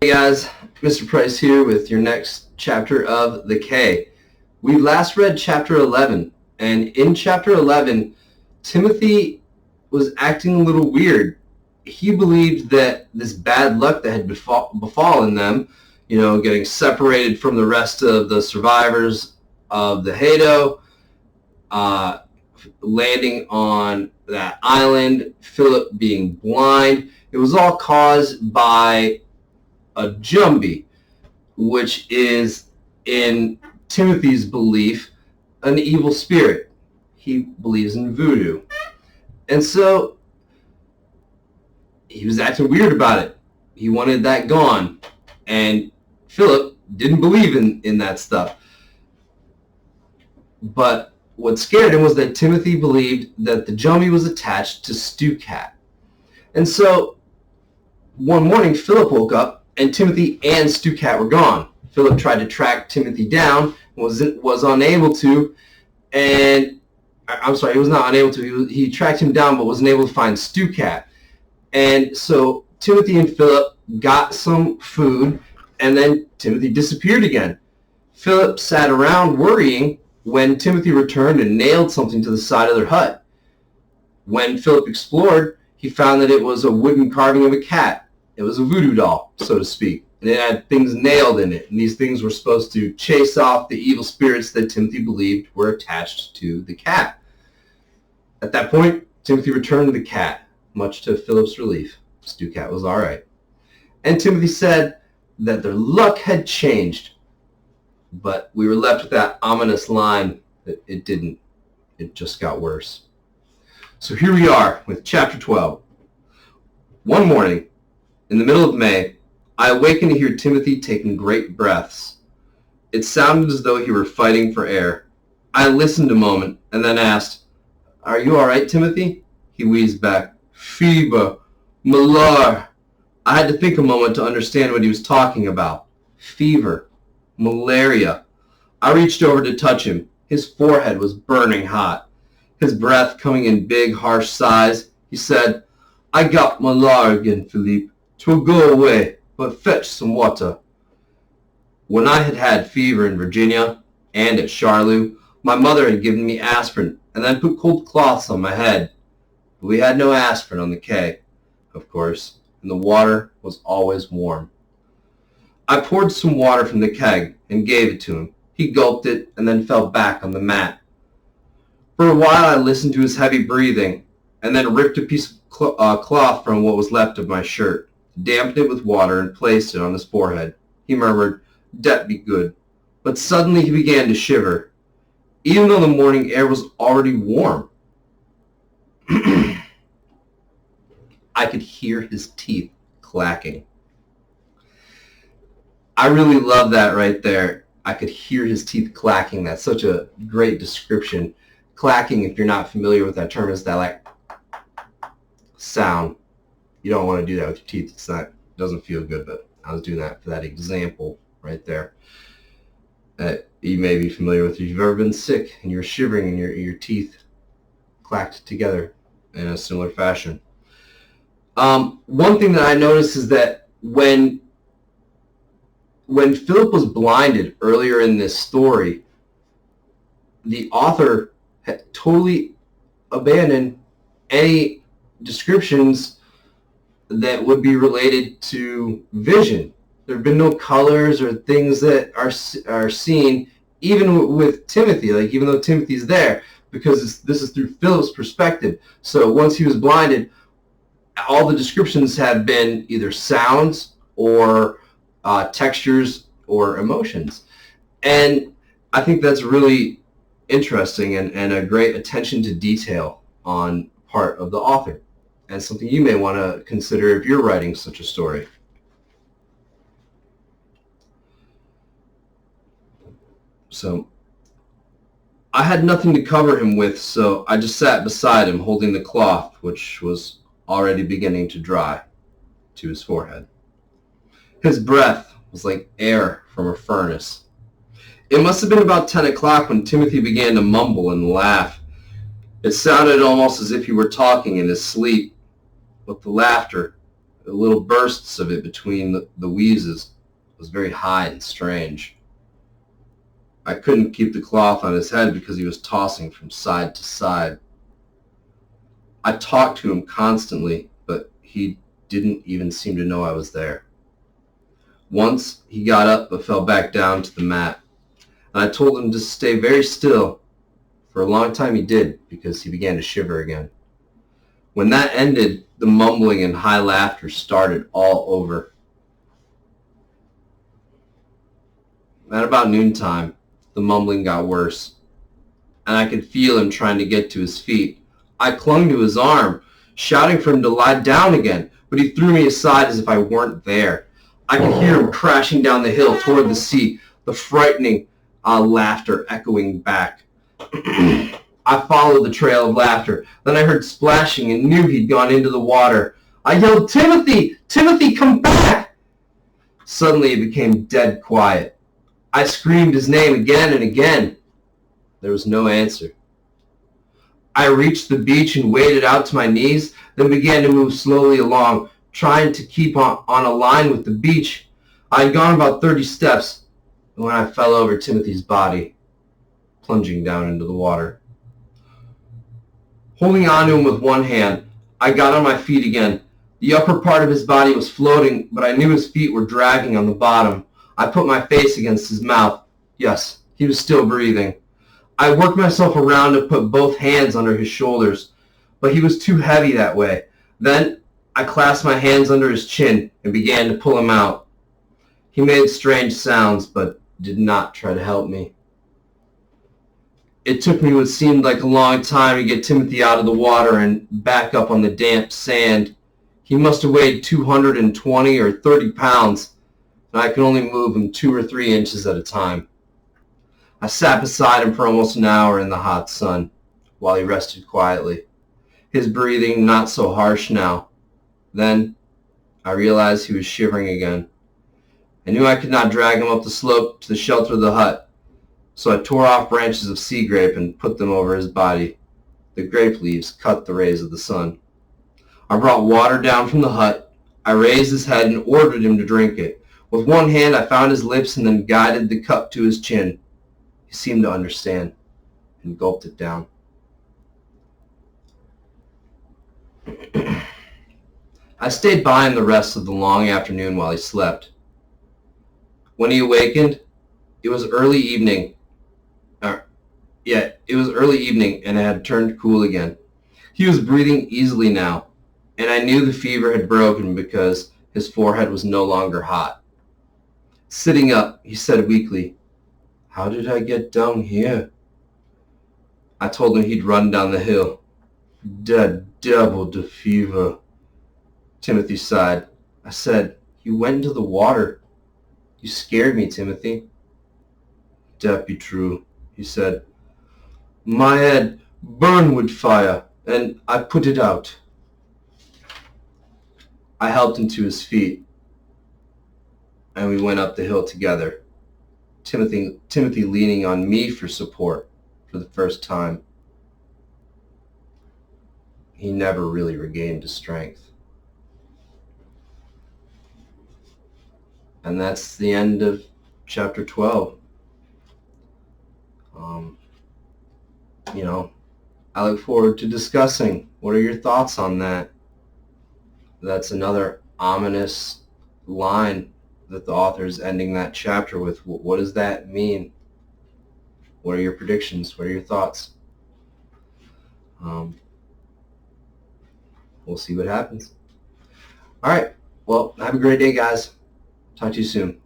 Hey guys, Mr. Price here with your next chapter of the Cay. We last read chapter 11, and in chapter 11, Timothy was acting a little weird. He believed that this bad luck that had befallen them, getting separated from the rest of the survivors of the Hado, landing on that island, Philip being blind, it was all caused by a Jumbie, which is, in Timothy's belief, an evil spirit. He believes in voodoo. And so he was acting weird about it. He wanted that gone. And Philip didn't believe in that stuff. But what scared him was that Timothy believed that the Jumbie was attached to Stu Cat. And so one morning, Philip woke up and Timothy and Stu Cat were gone. Philip tried to track Timothy down, was unable to, and I'm sorry, he was not unable to. He tracked him down, but wasn't able to find Stu Cat. And so Timothy and Philip got some food, and then Timothy disappeared again. Philip sat around worrying when Timothy returned and nailed something to the side of their hut. When Philip explored, he found that it was a wooden carving of a cat. It was a voodoo doll, so to speak, and it had things nailed in it, and these things were supposed to chase off the evil spirits that Timothy believed were attached to the cat. At that point, Timothy returned the cat, much to Philip's relief. Stu Cat was all right. And Timothy said that their luck had changed, but we were left with that ominous line that it didn't. It just got worse. So here we are with chapter 12. One morning, in the middle of May, I awakened to hear Timothy taking great breaths. It sounded as though he were fighting for air. I listened a moment and then asked, "Are you all right, Timothy?" He wheezed back, "Fever, malar." I had to think a moment to understand what he was talking about. Fever, malaria. I reached over to touch him. His forehead was burning hot. His breath coming in big, harsh sighs. He said, "I got malar again, Philippe. 'Twill go away, but fetch some water." When I had had fever in Virginia and at Charlevoix, my mother had given me aspirin and then put cold cloths on my head. But we had no aspirin on the Cay, of course, and the water was always warm. I poured some water from the keg and gave it to him. He gulped it and then fell back on the mat. For a while I listened to his heavy breathing and then ripped a piece of cloth from what was left of my shirt, dampened it with water, and placed it on his forehead. He murmured, "Dat be good." But suddenly he began to shiver, even though the morning air was already warm. I could hear his teeth clacking. I really love that right there. I could hear his teeth clacking. That's such a great description. Clacking, if you're not familiar with that term, is that like sound. You don't want to do that with your teeth. It doesn't feel good, but I was doing that for that example right there. You may be familiar with if you've ever been sick and you're shivering and your teeth clacked together in a similar fashion. One thing that I noticed is that when Philip was blinded earlier in this story, the author had totally abandoned any descriptions that would be related to vision. There have been no colors or things that are seen, even with Timothy, like even though Timothy's there, because this is through Philip's perspective. So once he was blinded, all the descriptions have been either sounds or textures or emotions. And I think that's really interesting and a great attention to detail on part of the author, and something you may want to consider if you're writing such a story. So I had nothing to cover him with, so I just sat beside him holding the cloth, which was already beginning to dry, to his forehead. His breath was like air from a furnace. It must have been about 10 o'clock when Timothy began to mumble and laugh. It sounded almost as if he were talking in his sleep, but the laughter the little bursts of it between the wheezes was very high and strange. I couldn't keep the cloth on his head because he was tossing from side to side. I talked to him constantly, but he didn't even seem to know I was there. Once he got up but fell back down to the mat, and I told him to stay very still. For a long time he did, because he began to shiver again. When that ended, the mumbling and high laughter started all over. At about noontime, the mumbling got worse, and I could feel him trying to get to his feet. I clung to his arm, shouting for him to lie down again, but he threw me aside as if I weren't there. I could hear him crashing down the hill toward the sea, the frightening laughter echoing back. I followed the trail of laughter. Then I heard splashing and knew he'd gone into the water. I yelled, "Timothy! Timothy, come back!" Suddenly it became dead quiet. I screamed his name again and again. There was no answer. I reached the beach and waded out to my knees, then began to move slowly along, trying to keep on a line with the beach. I had gone about 30 steps when I fell over Timothy's body, plunging down into the water. Holding on to him with one hand, I got on my feet again. The upper part of his body was floating, but I knew his feet were dragging on the bottom. I put my face against his mouth. Yes, he was still breathing. I worked myself around to put both hands under his shoulders, but he was too heavy that way. Then I clasped my hands under his chin and began to pull him out. He made strange sounds, but did not try to help me. It took me what seemed like a long time to get Timothy out of the water and back up on the damp sand. He must have weighed 220 or 30 pounds, and I could only move him 2 or 3 inches at a time. I sat beside him for almost an hour in the hot sun while he rested quietly, his breathing not so harsh now. Then I realized he was shivering again. I knew I could not drag him up the slope to the shelter of the hut, so I tore off branches of sea grape and put them over his body. The grape leaves cut the rays of the sun. I brought water down from the hut. I raised his head and ordered him to drink it. With one hand I found his lips and then guided the cup to his chin. He seemed to understand and gulped it down. I stayed by him the rest of the long afternoon while he slept. When he awakened, it was early evening. It was early evening and it had turned cool again. He was breathing easily now, and I knew the fever had broken because his forehead was no longer hot. Sitting up, he said weakly, "How did I get down here?" I told him he'd run down the hill. "That devil, the fever." Timothy sighed. I said, "You went into the water. You scared me, Timothy." "That be true," he said. "My head burned with fire, and I put it out." I helped him to his feet, and we went up the hill together, Timothy leaning on me for support for the first time. He never really regained his strength. And that's the end of chapter 12. I look forward to discussing. What are your thoughts on that? That's another ominous line that the author is ending that chapter with. What does that mean? What are your predictions? What are your thoughts? We'll see what happens. All right. Well, have a great day, guys. Talk to you soon.